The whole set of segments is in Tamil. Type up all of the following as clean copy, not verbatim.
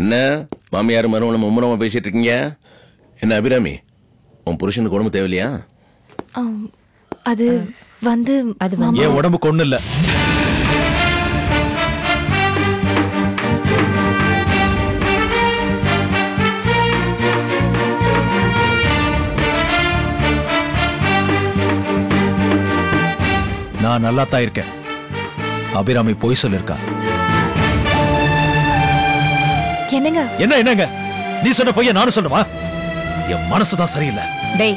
என்ன மாமியார் மருமகளும் மும்முரமா பேசிட்டு இருக்கீங்க? என்ன அபிராமி, உன் புருஷனுக்கு உடம்பு தேவையில்லையா? அது வந்து என் உடம்புக்கு ஒண்ணு இல்ல. நான் நல்லா தான் இருக்கேன். அபிராமி பொய் சொல்லிருக்கா. என்னங்க என்னங்க நீ சொன்ன பொய்ய நானும் சொல்லுமா? என் மனசுதான் சரியில்லை. டேய்,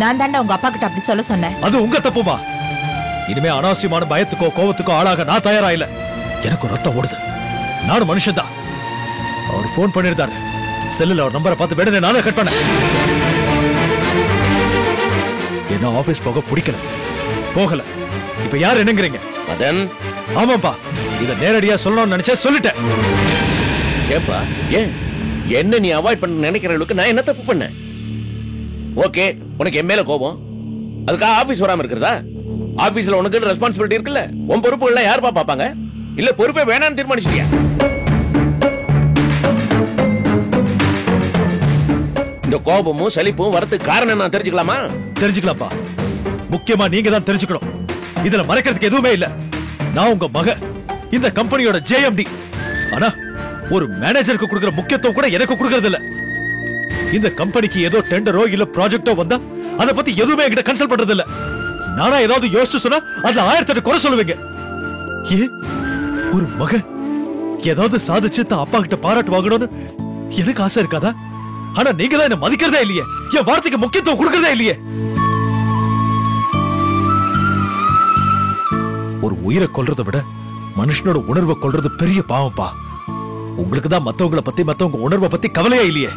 நான் தாண்டா உங்க அப்பா கிட்ட அப்படி சொல்ல சொன்னேன். அது உங்க தப்புமா? இனிமே அனாவசியமான பயத்துக்கோ கோவத்துக்கோ ஆளாக நான் தயாரா இல்ல. எனக்கு ரத்தம் ஓடுது. நானும் மனுஷன் தான். அவர் போன் பண்ணிருந்தாரு. செல்லுல அவர் நம்பரை பார்த்து வேடனே நானே கட் பண்ணேன். என்ன ஆபீஸ் போக பிடிக்கல, போகல. இப்ப யார் என்னங்கிறீங்க? மதன். ஆமாப்பா, இத நேரடியா சொல்லணும்னு நினைச்சா சொல்லிட்டேன். ஏப்பா, ஏன் என்ன நீ அவாய்ட் பண்ண நினைக்கிறவளுக்கு நான் என்ன தப்பு பண்ணேன்? ஓகே, உனக்கு என் மேல கோபம், அதுக்காக ஆபீஸ் வராம இருக்கிறதா? ஆபீஸ்ல உனக்கு ரெஸ்பான்சிபிலிட்டி இருக்குல்ல. உன் பொறுப்புகள் யாருப்பா பாப்பாங்க? இல்ல பொறுப்பே வேணாம்னு தீர்மானிச்சிட்டியா? இந்த கோபமும் சலிப்பும் வரதுக்கு காரணம் நான் தெரிஞ்சுக்கலாமா? தெரிஞ்சுக்கலாம்ப்பா. முக்கியமா நீங்க தான் தெரிஞ்சுக்கணும். இதுல மறைக்கிறதுக்கு எதுவுமே இல்ல. நான் உங்க மக, இந்த கம்பெனியோட ஜேஎம்டி. ஆனா ஒரு மேனேஜருக்கு கொடுக்கிற முக்கியத்துவம் கூட எனக்கு கொடுக்கறது இல்ல. இந்த கம்பெனிக்கு ஏதோ டெண்டரோ இல்ல ப்ராஜெக்டோ வந்தா அத பத்தி எதுவுமே என்கிட்ட கன்சல்ட் பண்றது இல்ல. நானா ஏதாவது யோசிச்சு சொன்னா அதுல 1008 குறை சொல்லுவீங்க. ஒரு மக ஏதாவது சாதிச்சு தான் அப்பா கிட்ட பாராட்டு வாங்கணும்னு எனக்கு ஆசை இருக்காதா? ஆனா நீங்க தான் என்ன மதிக்கிறதே இல்லையே, என் வார்த்தைக்கு முக்கியத்துவம் கொடுக்கறதே இல்லையே. ஒரு உயிரை கொல்றதை விட மனுஷனோட உணர்வை கொல்றது பெரிய பாவம்பா. உங்களுக்கு தான் மத்தவங்கள பத்தி மத்தவங்க உணர்வை பத்தி கவலையே இல்லையே.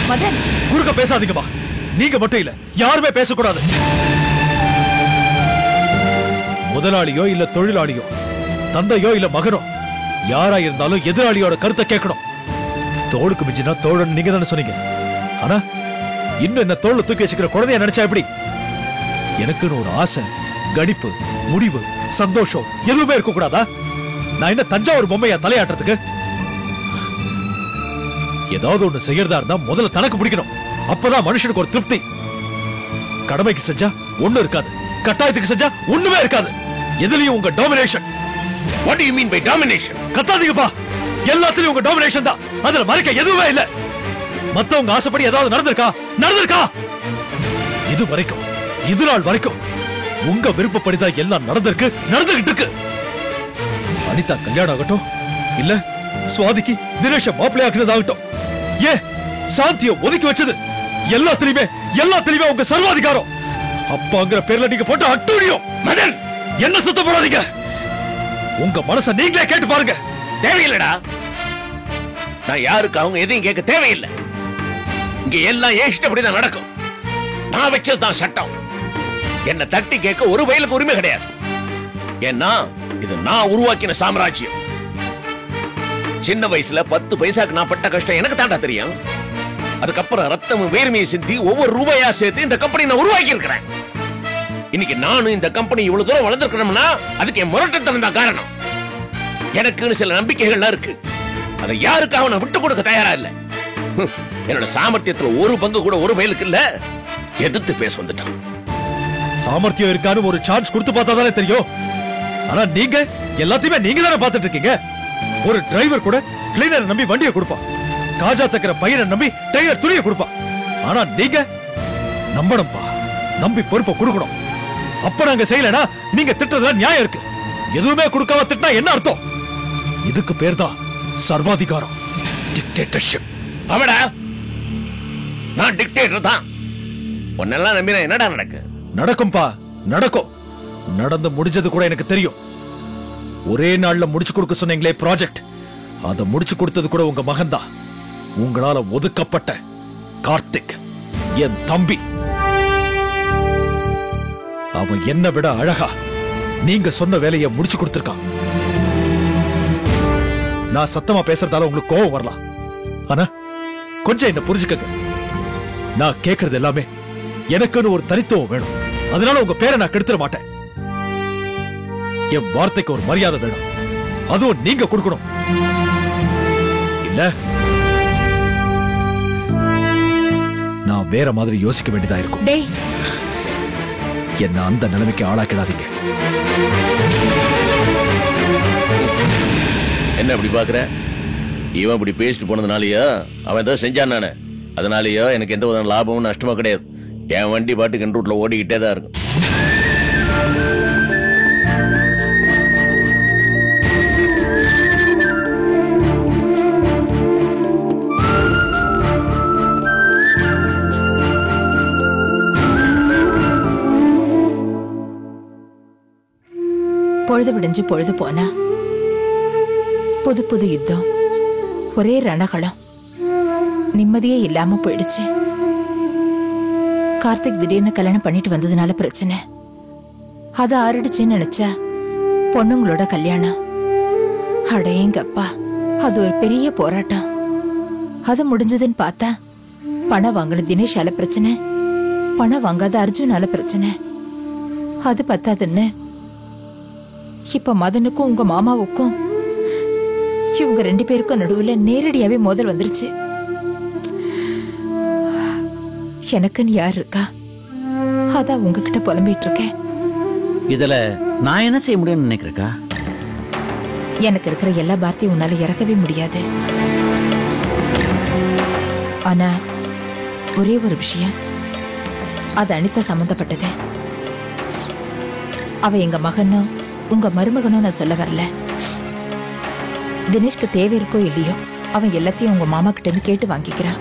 மதன், குறுக்க பேசாதீங்கப்பா. நீங்க மட்டும் இல்ல, யாருமே பேசக்கூடாது. முதலாளியோ இல்ல தொழிலாளியோ, தந்தையோ இல்ல மகனோ, யாரா இருந்தாலும் எதிராளியோட கருத்தை கேட்கணும். தோளுக்கு மிஞ்சினா தோழன் நீங்க தானே சொன்னீங்க. ஆனா இன்னும் என்ன தோளை தூக்கி வச்சுக்கிற குழந்தைய நினைச்சா எப்படி? எனக்குன்னு ஒரு ஆசை, கணிப்பு, முடிவு, சந்தோஷம் எதுவுமே இருக்க கூடாதா? நான் என்ன தஞ்சாவூர் பொம்மையா தலையாட்டுறதுக்கு? ஏதாவது ஒண்ணு செய்யறதா இருந்தா முதல்ல தனக்கு பிடிக்கணும். அப்பதான் மனுஷனுக்கு ஒரு திருப்தி. கடமைக்கு செஞ்சா ஒண்ணு இருக்காது, கட்டாயத்துக்கு செஞ்சா ஒண்ணுமே இருக்காது. எதுலயும் உங்க domination. What do you mean by domination? கத்தாதீங்கப்பா. எல்லாத்துலயும் உங்க டாமினேஷன் தான். அதுல மறைக்க எதுவுமே இல்ல. மத்தவங்க ஆசைப்படி ஏதாவது நடந்திருக்கா? இது வரைக்கும், இது நாள் வரைக்கும் உங்க விருப்பப்படிதான் எல்லாம் நடந்துகிட்டு இருக்கு. அனிதா கல்யாணம் ஆகட்டும், இல்ல சுவாதிக்கு தினேஷ மாப்பிள்ளை ஆக்குறதாகட்டும், ஏன் சாந்திய ஒதுக்கி வச்சது, எல்லாத்திலுமே உங்க சர்வாதிகாரம். அப்பாங்கிற பேர்ல நீங்க போட்ட அட்டூழியம். மதன், என்ன சுத்த போடாதீங்க. உங்க மனச நீங்களே கேட்டு பாருங்க. தேவையில்லடா. நான் யாருக்கு அவங்க எதையும் கேட்க தேவையில்லை. இங்க எல்லாம் ஏன் இஷ்டப்படிதான் நடக்கும். நான் வச்சதுதான் சட்டம். என்ன தட்டி கேட்க ஒரு வயலுக்கு உரிமை கிடையாது. ஏன்னா இது நான் உருவாக்கின சாம்ராஜ்யம். சின்ன வயசுல 10 பைசாக்கு நான் பட்ட கஷ்டம் எனக்கு தாண்டா தெரியும். அதுக்கப்புறம் ரத்தமும் வேர்மையை சிந்தி ஒவ்வொரு ரூபாயா சேர்த்து இந்த கம்பெனி நான் உருவாக்கி இருக்கிறேன். இன்னைக்கு நானும் இந்த கம்பெனி இவ்வளவு தூரம் வளர்ந்துருக்கணும்னா அதுக்கு என் முரட்டுத்தனம் தான் காரணம். எனக்குன்னு சில நம்பிக்கைகள்லாம் இருக்கு. அதை யாருக்காக நான் விட்டு கொடுக்க தயாரா இல்ல. என்னோட சாமர்த்தியத்துல ஒரு பங்கு கூட ஒரு வயலுக்கு இல்ல. எதிர்த்து பேச வந்துட்டான். சாமர்த்தியம் இருக்கான்னு ஒரு சான்ஸ் கொடுத்து பார்த்தா தானே தெரியும். ஆனா நீங்க எல்லாத்தையுமே நீங்க தானே பார்த்துட்டு இருக்கீங்க. ஒரு டிரைவர் கூட கிளீனர் நம்பி வண்டியை கொடுப்பான், காஜா தக்கிற பையனை நம்பி டெய்லர் துணியை கொடுப்பான். ஆனா நீங்க நம்பணும்பா, நம்பி பொறுப்பை கொடுக்கணும். அப்ப நாங்க செய்யலனா நீங்க திட்டத்துல நியாயம் இருக்கு. எதுவுமே கொடுக்காம திட்டினா என்ன அர்த்தம்? இதுக்கு பேர் தான் சர்வாதிகாரம், டிக்டேட்டர்ஷிப். ஆமாடா, நான் டிக்டேட்டர் தான். உன்னெல்லாம் நம்பினா என்னடா நடக்கும்பா, நடக்கும். நடந்து முடிஞ்சது கூட எனக்கு தெரியும். ஒரே நாள்ல முடிச்சு கொடுக்க சொன்னீங்களே ப்ராஜெக்ட், அதை முடிச்சு கொடுத்தது கூட உங்க மகன் தான். உங்களால ஒதுக்கப்பட்ட கார்த்திக், என் தம்பி. அவன் என்ன விட அழகா நீங்க சொன்ன வேலையை முடிச்சு கொடுத்திருக்கான். நான் சத்தமா பேசுறதால உங்களுக்கு கோபம் வரலாம். ஆனா கொஞ்சம் என்ன புரிஞ்சுக்கங்க. நான் கேட்கறது எல்லாமே எனக்குன்னு ஒரு தனித்துவம் வேணும். அதனால உங்க பேரை நான் கெடுத்துட மாட்டேன். என் வார்த்தைக்கு ஒரு மரியாதை வேணும். அதுவும் நீங்க கொடுக்கணும். இல்ல வேற மாதிரி யோசிக்க வேண்டியதா இருக்கும். டேய், என்ன அந்த நிலைமைக்கு ஆளாக்கிடாதீங்க. என்ன இப்படி பாக்குற? இவன் இப்படி பேசிட்டு போனதுனாலயோ அவன் ஏதோ செஞ்சான் நானு, அதனாலயோ எனக்கு எந்த வித லாபமும் நஷ்டமும் கிடையாது. என் வண்டி பாட்டுக்கு என் ரூட்ல ஓடிக்கிட்டே தான் இருக்கும். பொழுது விடிஞ்சு பொழுது போனா புது புது யுத்தம், ஒரே ரணகளம், நிம்மதியே இல்லாம போயிடுச்சு. கார்த்திக் திடீர்னு கல்யாணம் பண்ணிட்டு வந்ததுனால பிரச்சனை. அது ஆறிடுச்சுன்னு நினைச்சா பொண்ணுங்களோட கல்யாணம். அடேங்கப்பா, அது ஒரு பெரிய போராட்டம். அது முடிஞ்சதுன்னு பார்த்தா பணம் வாங்கின தினேஷால பிரச்சனை, பணம் வாங்காத அர்ஜுனால பிரச்சனை. அது பத்தாதுன்னு இப்ப மதனுக்கும் உங்க மாமாவுக்கும், இவங்க 2 பேருக்கும் நடுவுல நேரடியாவே மோதல் வந்துருச்சு. எனக்குன்னு யார் இருக்கா? அதான் உங்ககிட்ட புலம்பிட்டு இருக்கேன். இதுல நான் என்ன செய்ய முடியும்னு நினைக்கிறேக்கா? எனக்கு இருக்கிற எல்லா பாரத்தையும் உன்னால இறக்கவே முடியாது. ஆனா ஒரே ஒரு விஷயம், அது அனிதா சம்பந்தப்பட்டது. அவ எங்க மகனும் உங்க மருமகனும் நான் சொல்ல வரல. தினேஷ்க்கு தேவை இருக்கோ இல்லையோ அவன் எல்லாத்தையும் உங்க மாமா கிட்ட இருந்து கேட்டு வாங்கிக்கிறான்.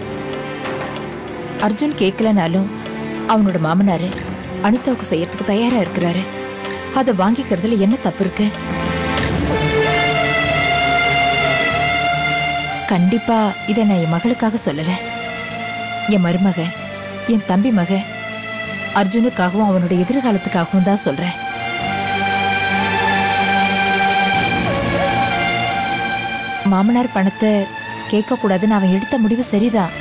அர்ஜுன் கேட்கலனாலும் அவனோட மாமனாரு அனிதாவுக்கு செய்யறதுக்கு தயாரா இருக்கிறாரு. அதை வாங்கிக்கிறதுல என்ன தப்பு இருக்கு? கண்டிப்பா இதை நான் என் மகளுக்காக சொல்லல, என் மருமக, என் தம்பி மக அர்ஜுனுக்காகவும் அவனோட எதிர்காலத்துக்காகவும் தான் சொல்றேன். மாமனார் பணத்தை கேட்க கூடாதுன்னு அவன் எடுத்த முடிவு சரிதான்.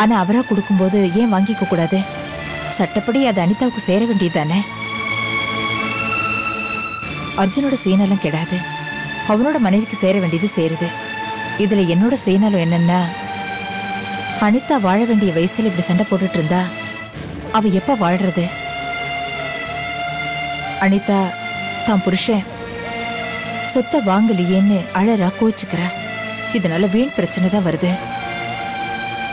ஆனா அவரா கொடுக்கும்போது ஏன் வாங்கிக்க கூடாது? சட்டப்படி அது அனிதாவுக்கு சேர வேண்டியதானே. அர்ஜுனோட சுயநலம் கெடாது, அவனோட மனைவிக்கு சேர வேண்டியது சேருது. இதுல என்னோட சுயநலம் என்னன்னா, அனிதா வாழ வேண்டிய வயசுல இப்படி சண்டை போட்டுட்டு இருந்தா அவ எப்ப வாழ்றது? அனிதா தான் புருஷன் சொத்தை வாங்கலையேன்னு அழறா, கோச்சுக்கிறா. இதனால வீண் பிரச்சனை தான் வருது.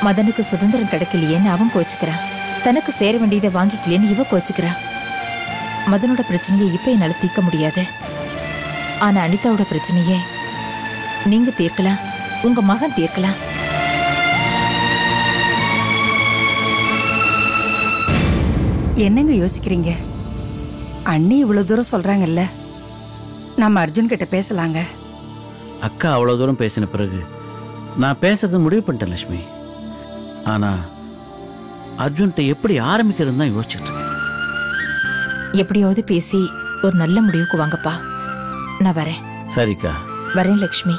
மதனுக்கு சுதந்திரம் கிடைக்கலையேன்னு அவன் கோச்சுக்கிறான், தனக்கு சேர வேண்டியதை வாங்கிக்கலேன்னு இவ கோச்சுக்கிறா. மதனோட பிரச்சனையை இப்ப என்னால தீர்க்க முடியாது. ஆனா அனிதாவோட பிரச்சனையே நீங்க தீர்க்கலாம், உங்க மகன் தீர்க்கலாம். என்னங்க யோசிக்கிறீங்க? அண்ணி இவ்வளவு தூரம் சொல்றாங்கல்ல, நம்ம அர்ஜுன் கிட்ட பேசலாங்க. அக்கா அவ்வளவு தூரம் பேசின பிறகு நான் பேசுறது முடிவு பண்ணிட்டேன் லட்சுமி. ஆனா அர்ஜுன்கிட்ட எப்படி ஆரம்பிக்கிறதுன்னு தான் யோசிச்சுட்டு இருக்கேன். எப்படியாவது பேசி ஒரு நல்ல முடிவுக்கு வாங்கப்பா. நான் வரேன். சரிக்கா. வரேன் லட்சுமி.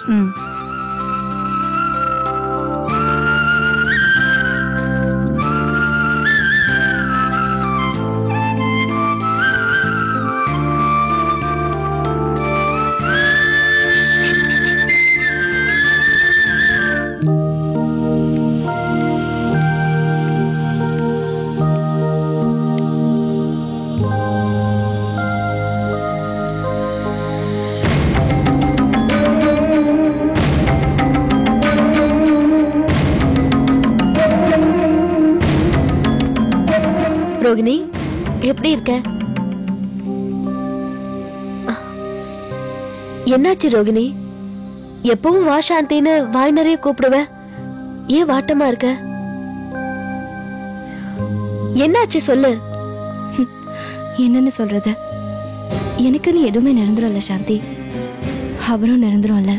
ரோகிணி, எப்படி இருக்க? என்னாச்சு ரோகிணி? எப்பவும் வா சாந்தின்னு வாய் நிறைய கூப்பிடுவ, ஏன் வாட்டமா இருக்க? என்னாச்சு சொல்லு. என்னன்னு சொல்றது? எனக்கு நீ எதுவுமே நிரந்தரம் இல்ல சாந்தி, அவரும் நிரந்தரம் இல்ல.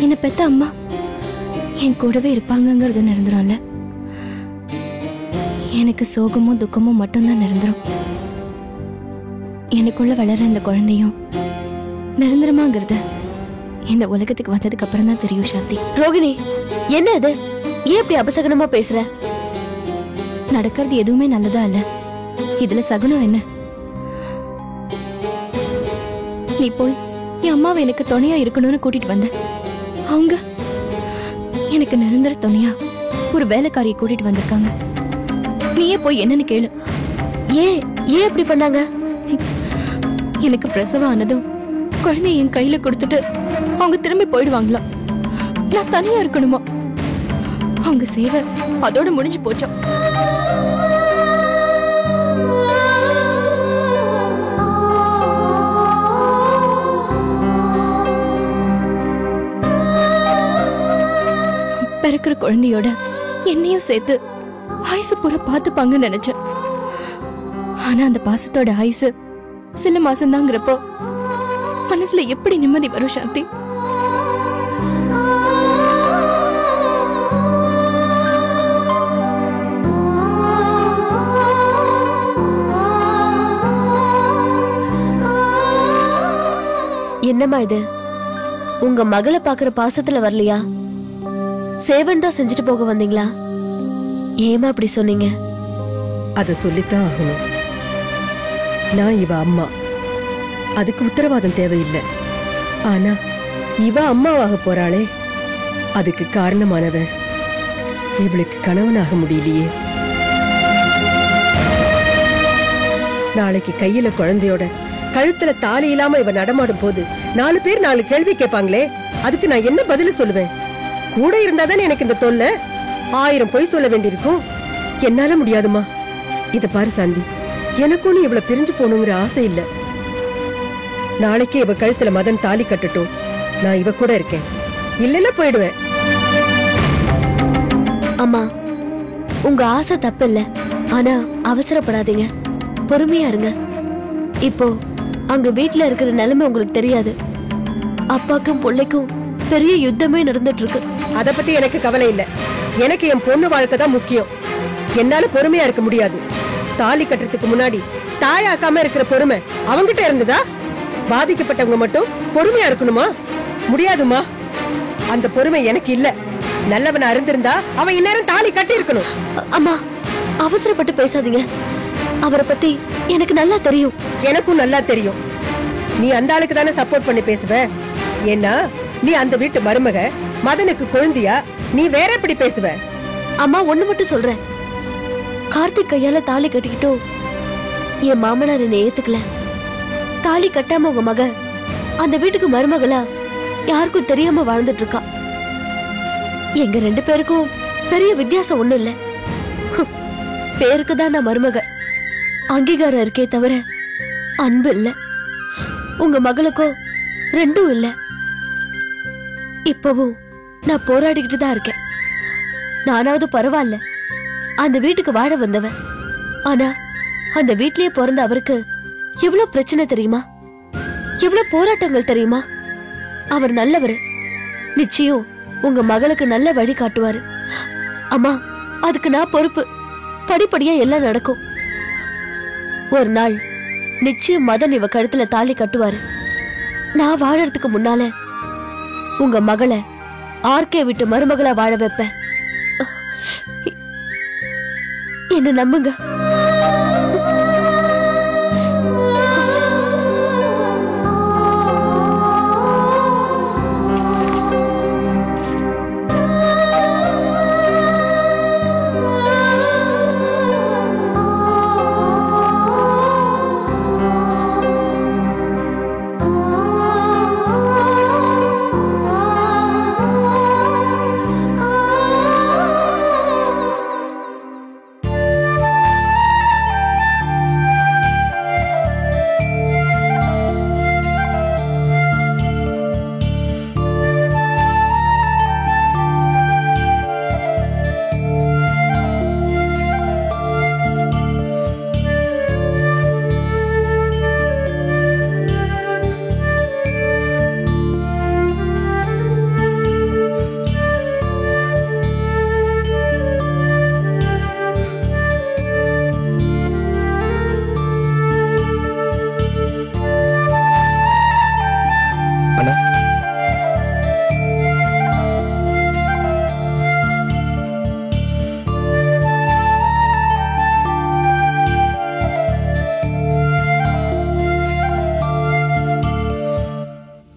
என்ன பெத்த அம்மா என் கூடவே இருப்பாங்கங்கிறது நிரந்தரம் இல்ல. எனக்கு சோகமும் துக்கமும் மட்டும்தான் நிரந்தரம். எனக்குள்ள வளர இந்த குழந்தையும் நிரந்தரமாங்கிறது இந்த உலகத்துக்கு வந்ததுக்கு அப்புறம் தான் தெரியும் சாந்தி. ரோகிணி, என்ன இது? ஏன் இப்படி அபசகனமா பேசுற? நடக்கிறது எதுவுமே நல்லதா இல்ல, இதுல சகுனம் என்ன? நீ போய் என் அம்மாவை எனக்கு துணையா இருக்கணும்னு கூட்டிட்டு வந்த, அவங்க எனக்கு நிரந்தர துணையா ஒரு வேலைக்காரியை கூட்டிட்டு வந்திருக்காங்க. நீயே போய் என்னன்னு கேளு. ஏன் ஏன் இப்படி பண்ணாங்க? எனக்கு பிரசவம் ஆனதும் குழந்தைய என் கையில கொடுத்துட்டு அவங்க திரும்பி போயிடுவாங்களாம். நான் தனியா இருக்கணுமா? அவங்க சேவை அதோட முடிஞ்சு போச்சா? பிறக்கிற குழந்தையோட என்னையும் சேர்த்து ஆயுசு பூரா பாத்துப்பாங்கன்னு நினைச்சேன். ஆனா அந்த பாசத்தோட ஆயுசு சில மாசம்தாங்கிறப்போ மனசுல எப்படி நிம்மதி வரும் சாந்தி? என்னம்மா இது? உங்க மகளை பாக்குற பாசத்துல வரலையா? சேவன் தான் செஞ்சுட்டு போக வந்தீங்களா? ஏமா அப்படி சொன்னீங்க? அத சொல்லித்தான் ஆகணும். நான் இவ அம்மா, அதுக்கு உத்தரவாதம் தேவையில்லை. ஆனா இவ அம்மாவாக போறாளே, அதுக்கு காரணமானவன் இவளுக்கு கணவனாக முடியலையே. நாளைக்கு கையில குழந்தையோட கழுத்துல தாலி இல்லாம இவ நடமாடும் போது 4 பேர் 4 கேள்வி கேட்பாங்களே, அதுக்கு நான் என்ன பதில் சொல்லுவேன்? கூட இருந்தாதானே எனக்கு இந்த தொல்லை. 1000 பொய் சொல்ல வேண்டியிருக்கும். என்னால முடியாதுமா. இத பாரு சாந்தி, எனக்கும் நீ இவ்வளவு பிரிஞ்சு போகணுங்கிற ஆசை இல்ல. நாளைக்கே இவ கழுத்துல மதன் தாலி கட்டட்டும், நான் இவ கூட இருக்கேன். இல்லைன்னா போயிடுவேன். அம்மா, உங்க ஆசை தப்பு இல்ல. ஆனா அவசரப்படாதீங்க, பொறுமையா இருங்க. இப்போ அங்க வீட்டுல இருக்கிற நிலைமை உங்களுக்கு தெரியாது. அப்பாக்கும் பிள்ளைக்கும் பெரிய யுத்தமே நடந்துட்டு இருக்கு. அத பத்தி எனக்கு கவலை இல்ல. எனக்கு என் பொண்ணு வாழ்க்கை தான் முக்கியம். என்னால பொறுமையா இருக்க முடியாது. தாலி கட்டுறதுக்கு முன்னாடி தாயாக்காம இருக்கிற பொறுமை அவங்கிட்ட இருந்ததா? பாதிக்கப்பட்டவங்க மட்டும் பொறுமையா இருக்கணுமா? முடியாதுமா. அந்த பொறுமை எனக்கு இல்ல. நல்லவனா இருந்திருந்தா அவன் இந்நேரம் தாலி கட்டி இருக்கணும். அம்மா, அவசரப்பட்டு பேசாதீங்க. அவரை பத்தி எனக்கு நல்லா தெரியும். எனக்கும் நல்லா தெரியும். நீ அந்த ஆளுக்கு தானே சப்போர்ட் பண்ணி பேசுவ. ஏன்னா நீ அந்த வீட்டு மருமக, மதனுக்கு குழந்தையா, நீ வேற எப்படி பேசுவ? அம்மா, ஒண்ணு மட்டும் சொல்றேன். கார்த்திக் கையால தாலி கட்டிக்கிட்டோம் என் மாமனார் என்னை ஏத்துக்கல. தாலி கட்டாம உங்க மக அந்த வீட்டுக்கு மருமகளா யாருக்கும் தெரியாம வாழ்ந்துட்டு இருக்கா. எங்க 2 பேருக்கும் பெரிய வித்தியாசம் ஒண்ணும் இல்ல. பேருக்கு தான் நான் மருமக. அங்கீகாரம் இருக்கே தவிர அன்பு இல்ல. உங்க மகளுக்கோ 2ம் இல்ல. இப்பவும் நான் போராடிக்கிட்டு தான் இருக்கேன். நானாவது பரவாயில்ல, அந்த வீட்டுக்கு வாழ வந்தவன். ஆனா அந்த வீட்லயே பிறந்த அவருக்கு எவ்வளவு பிரச்சனை தெரியுமா? எவ்வளவு போராட்டங்கள் தெரியுமா? அவர் நல்லவர். நிச்சயம் உங்க மகளுக்கு நல்ல வழி காட்டுவாரு. அம்மா, அதுக்கு நான் பொறுப்பு. படிப்படியா எல்லாம் நடக்கும். ஒரு நாள் நிச்சயம் மதன் இவ கழுத்துல தாலி கட்டுவாரு. நான் வாழறதுக்கு முன்னால உங்க மகளை ஆர்கே விட்டு மருமகளா வாழ வைப்பேன். என்ன நம்புங்க.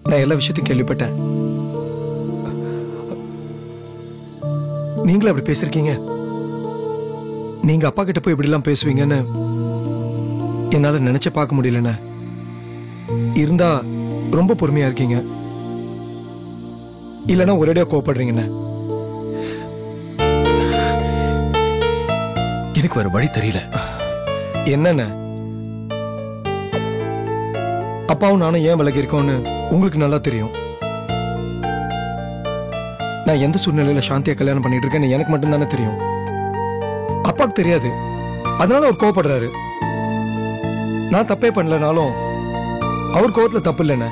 நான் எல்லா விஷயத்தையும் கேள்விப்பட்டேன். நீங்களும் அப்படி பேசிருக்கீங்க. நீங்க அப்பா கிட்ட போய் இப்படி எல்லாம் பேசுவீங்கன்னு என்னால நினைச்சு பார்க்க முடியலண்ணே. இருந்தா ரொம்ப பொறுமையா இருக்கீங்க, இல்லைன்னா ஒரேடியா கோவப்படுறீங்கண்ணே. எனக்கு வேற வழி தெரியல. என்னண்ணே, அப்பாவும் நானும் ஏன் விலகி இருக்கோம்னு உங்களுக்கு நல்லா தெரியும். நான் எந்த சூழ்நிலையில சாந்தியா கல்யாணம் பண்ணிட்டு இருக்கேன்னு எனக்கு மட்டும் தானே தெரியும். அப்பாவுக்கு தெரியாது, அதனால அவர் கோவப்படுறாரு. நான் தப்பே பண்ணலனாலும் அவர் கோவத்துல தப்பு இல்லைண்ணே.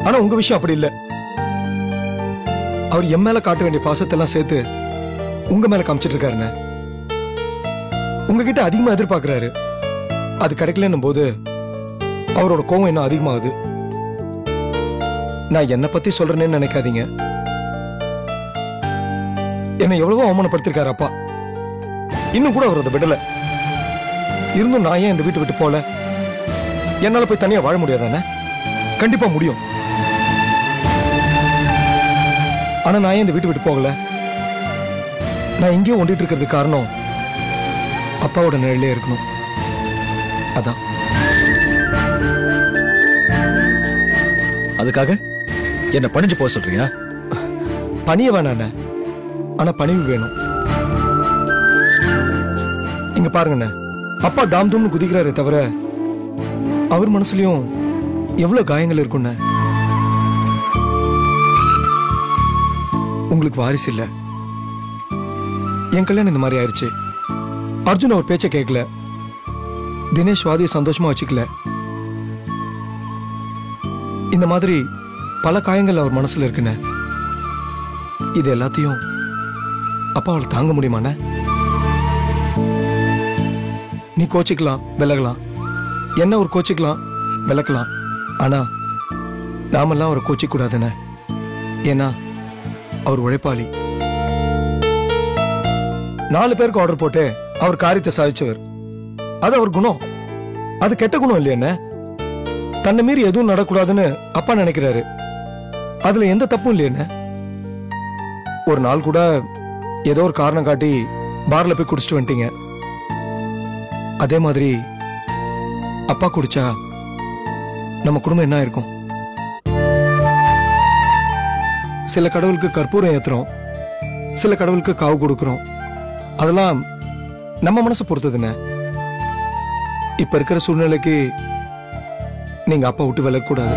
ஆனா உங்க விஷயம் அப்படி இல்லை. அவர் என் மேல காட்ட வேண்டிய பாசத்தெல்லாம் சேர்த்து உங்க மேல காமிச்சிட்டு இருக்காருண்ணே. உங்ககிட்ட அதிகமா எதிர்பார்க்கிறாரு. அது கிடைக்கலன்னும் போது அவரோட கோவம் இன்னும் அதிகமாகுது. நான் என்னை பத்தி சொல்றேன்னு நினைக்காதீங்க. என்னை எவ்வளவோ அவமானப்படுத்திருக்காரு அப்பா. இன்னும் கூட அவர் அதை விடல. இருந்தும் நான் ஏன் இந்த வீட்டை விட்டு போல? என்னால போய் தனியா வாழ முடியாதானே? கண்டிப்பா முடியும். ஆனா நான் ஏன் இந்த வீட்டை விட்டு போகல? நான் இங்கேயே ஒண்டிட்டு இருக்கிறதுக்கு காரணம் அப்பாவோட நிழலே இருக்கணும். அதான். அதுக்காக என்ன பணிஞ்சு போக சொல்றீங்க? பணிய வேணாண்ண, ஆனா பணிவு வேணும். இங்க பாருங்கண்ண, அப்பா தாம் தூம்னு குதிக்கிறாரே தவிர அவர் மனசுலயும் எவ்வளவு காயங்கள் இருக்குண்ண. உங்களுக்கு வாரிசு இல்ல. என் கல்யாணம் இந்த மாதிரி ஆயிடுச்சு. அர்ஜுன் அவர் பேச்ச கேட்கல. தினேஷ் வாதிய சந்தோஷமா வச்சுக்கல. இந்த மாதிரி பல காயங்கள் அவர் மனசுல இருக்குண்ண. இது எல்லாத்தையும் அப்பாவால் தாங்க முடியுமாண்ண? நீ கோச்சிக்கலாம், விலகலாம். என்ன ஒரு கோச்சிக்கலாம், விளக்கலாம். ஆனா நாமெல்லாம் அவரை கோச்சிக்க கூடாதுண்ண. ஏன்னா அவர் உழைப்பாளி. 4 பேருக்கு ஆர்டர் போட்டு அவர் காரியத்தை சாதிச்சவர். அது அவர் குணம். அது கெட்ட குணம் இல்லையா? தன்னை மீறி எதுவும் நடக்கூடாதுன்னு அப்பா நினைக்கிறாரு. அதுல எந்த தப்பும் இல்லையா? ஒரு நாள் கூட ஏதோ ஒரு காரணம் காட்டி பார்ல போய் குடிச்சிட்டு வந்துட்டீங்க. அதே மாதிரி அப்பா குடிச்சா நம்ம குடும்பம் என்ன இருக்கும்? சில கடவுளுக்கு கற்பூரம் ஏத்துறோம், சில கடவுளுக்கு காவு கொடுக்கிறோம். அதெல்லாம் நம்ம மனசு பொறுத்ததுன்னு. இப்ப இருக்கிற சூழ்நிலைக்கு நீங்க அப்பா விட்டு விலக கூடாது.